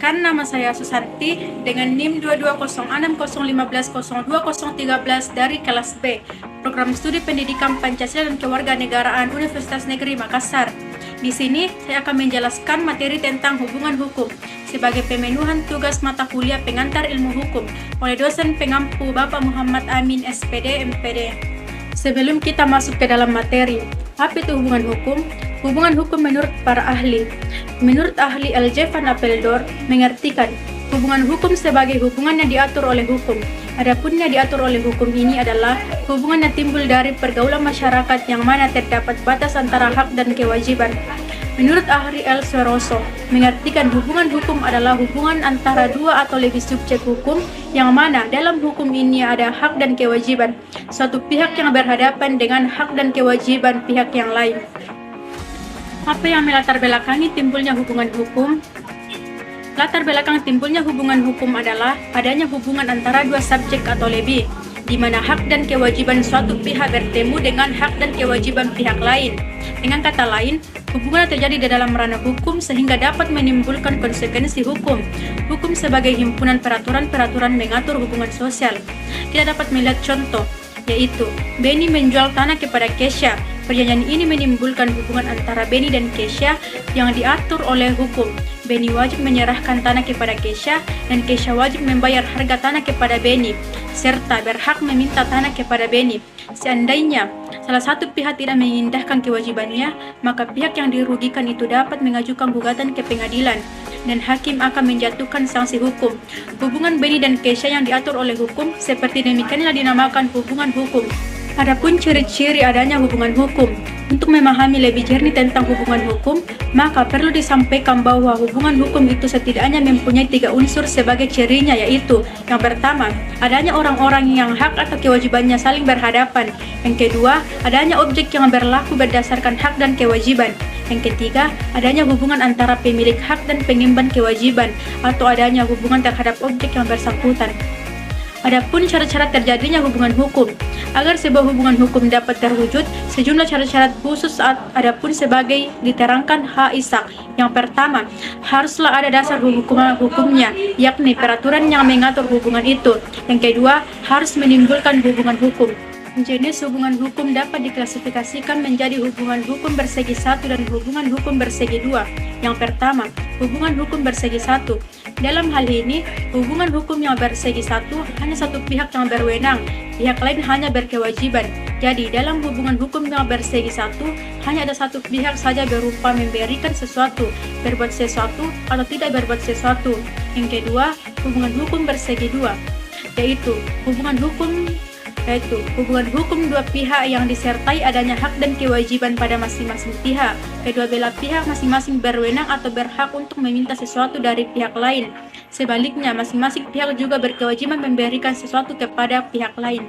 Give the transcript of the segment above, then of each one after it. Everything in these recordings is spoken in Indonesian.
Perkenalkan, nama saya Susanti dengan NIM 22060150213 dari kelas B, Program Studi Pendidikan Pancasila dan Kewarganegaraan Universitas Negeri Makassar. Di sini saya akan menjelaskan materi tentang hubungan hukum sebagai pemenuhan tugas mata kuliah pengantar ilmu hukum oleh dosen pengampu Bapak Muhammad Amin SPD MPD. Sebelum kita masuk ke dalam materi, apa itu hubungan hukum? Hubungan hukum menurut para ahli. Menurut ahli Aljevan Apeldoorn mengartikan hubungan hukum sebagai hubungan yang diatur oleh hukum. Adapun yang diatur oleh hukum ini adalah hubungan yang timbul dari pergaulan masyarakat yang mana terdapat batas antara hak dan kewajiban. Menurut ahli El Soroso mengartikan hubungan hukum adalah hubungan antara dua atau lebih subjek hukum yang mana dalam hukum ini ada hak dan kewajiban suatu pihak yang berhadapan dengan hak dan kewajiban pihak yang lain. Apa yang melatar belakangi timbulnya hubungan hukum? Latar belakang timbulnya hubungan hukum adalah adanya hubungan antara dua subjek atau lebih, di mana hak dan kewajiban suatu pihak bertemu dengan hak dan kewajiban pihak lain. Dengan kata lain, hubungan terjadi di dalam ranah hukum sehingga dapat menimbulkan konsekuensi hukum. Hukum sebagai himpunan peraturan-peraturan mengatur hubungan sosial. Kita dapat melihat contoh, yaitu Beni menjual tanah kepada Kesha. Perjanjian ini menimbulkan hubungan antara Beni dan Kesha yang diatur oleh hukum. Beni wajib menyerahkan tanah kepada Kesha dan Kesha wajib membayar harga tanah kepada Beni serta berhak meminta tanah kepada Beni. Seandainya salah satu pihak tidak mengindahkan kewajibannya, maka pihak yang dirugikan itu dapat mengajukan gugatan ke pengadilan dan hakim akan menjatuhkan sanksi hukum. Hubungan Beni dan Kesha yang diatur oleh hukum seperti demikianlah dinamakan hubungan hukum. Adapun ciri-ciri adanya hubungan hukum. Untuk memahami lebih jernih tentang hubungan hukum, maka perlu disampaikan bahwa hubungan hukum itu setidaknya mempunyai 3 unsur sebagai cirinya, yaitu yang pertama, adanya orang-orang yang hak atau kewajibannya saling berhadapan. Yang kedua, adanya objek yang berlaku berdasarkan hak dan kewajiban. Yang ketiga, adanya hubungan antara pemilik hak dan pengemban kewajiban atau adanya hubungan terhadap objek yang bersangkutan. Adapun syarat-syarat terjadinya hubungan hukum. Agar sebuah hubungan hukum dapat terwujud, sejumlah syarat-syarat khusus adapun sebagai diterangkan H. Ishak. Yang pertama, haruslah ada dasar hukumnya, yakni peraturan yang mengatur hubungan itu. Yang kedua, harus menimbulkan hubungan hukum. Jenis hubungan hukum dapat diklasifikasikan menjadi hubungan hukum bersegi satu dan hubungan hukum bersegi dua. Yang pertama, hubungan hukum bersegi satu. Dalam hal ini, hubungan hukum yang bersegi satu hanya satu pihak yang berwenang, pihak lain hanya berkewajiban. Jadi, dalam hubungan hukum yang bersegi satu, hanya ada satu pihak saja berupa memberikan sesuatu, berbuat sesuatu, atau tidak berbuat sesuatu. Yang kedua, hubungan hukum bersegi dua, yaitu hubungan hukum dua pihak yang disertai adanya hak dan kewajiban pada masing-masing pihak. Kedua belah pihak masing-masing berwenang atau berhak untuk meminta sesuatu dari pihak lain. Sebaliknya, masing-masing pihak juga berkewajiban memberikan sesuatu kepada pihak lain.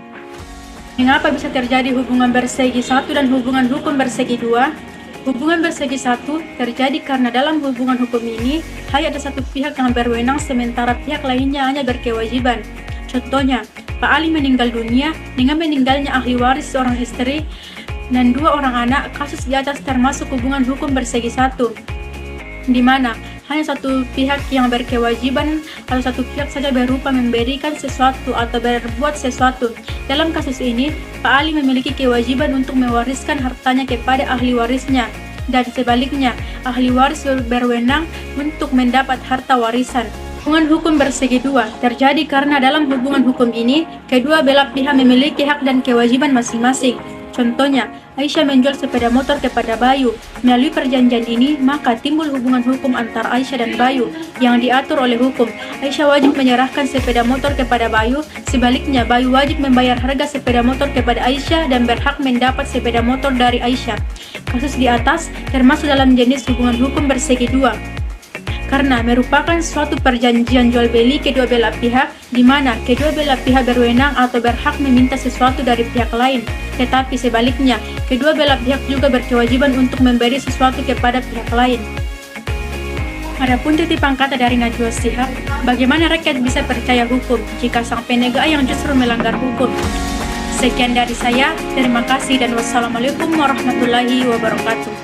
Mengapa bisa terjadi hubungan bersegi satu dan hubungan hukum bersegi dua? Hubungan bersegi satu terjadi karena dalam hubungan hukum ini hanya ada satu pihak yang berwenang sementara pihak lainnya hanya berkewajiban. Contohnya, Pak Ali meninggal dunia dengan meninggalnya ahli waris seorang istri dan 2 orang anak. Kasus di atas termasuk hubungan hukum bersegi satu, di mana hanya satu pihak yang berkewajiban atau satu pihak saja berupa memberikan sesuatu atau berbuat sesuatu. Dalam kasus ini, Pak Ali memiliki kewajiban untuk mewariskan hartanya kepada ahli warisnya, dan sebaliknya, ahli waris berwenang untuk mendapat harta warisan. Hubungan hukum bersegi dua terjadi karena dalam hubungan hukum ini, kedua belah pihak memiliki hak dan kewajiban masing-masing. Contohnya, Aisyah menjual sepeda motor kepada Bayu. Melalui perjanjian ini, maka timbul hubungan hukum antara Aisyah dan Bayu yang diatur oleh hukum. Aisyah wajib menyerahkan sepeda motor kepada Bayu, sebaliknya Bayu wajib membayar harga sepeda motor kepada Aisyah dan berhak mendapat sepeda motor dari Aisyah. Kasus di atas termasuk dalam jenis hubungan hukum bersegi dua, karena merupakan suatu perjanjian jual beli kedua belah pihak, di mana kedua belah pihak berwenang atau berhak meminta sesuatu dari pihak lain. Tetapi sebaliknya, kedua belah pihak juga berkewajiban untuk memberi sesuatu kepada pihak lain. Adapun titipan kata dari Najwa Shihab, bagaimana rakyat bisa percaya hukum jika sang penegak yang justru melanggar hukum? Sekian dari saya, terima kasih dan wassalamualaikum warahmatullahi wabarakatuh.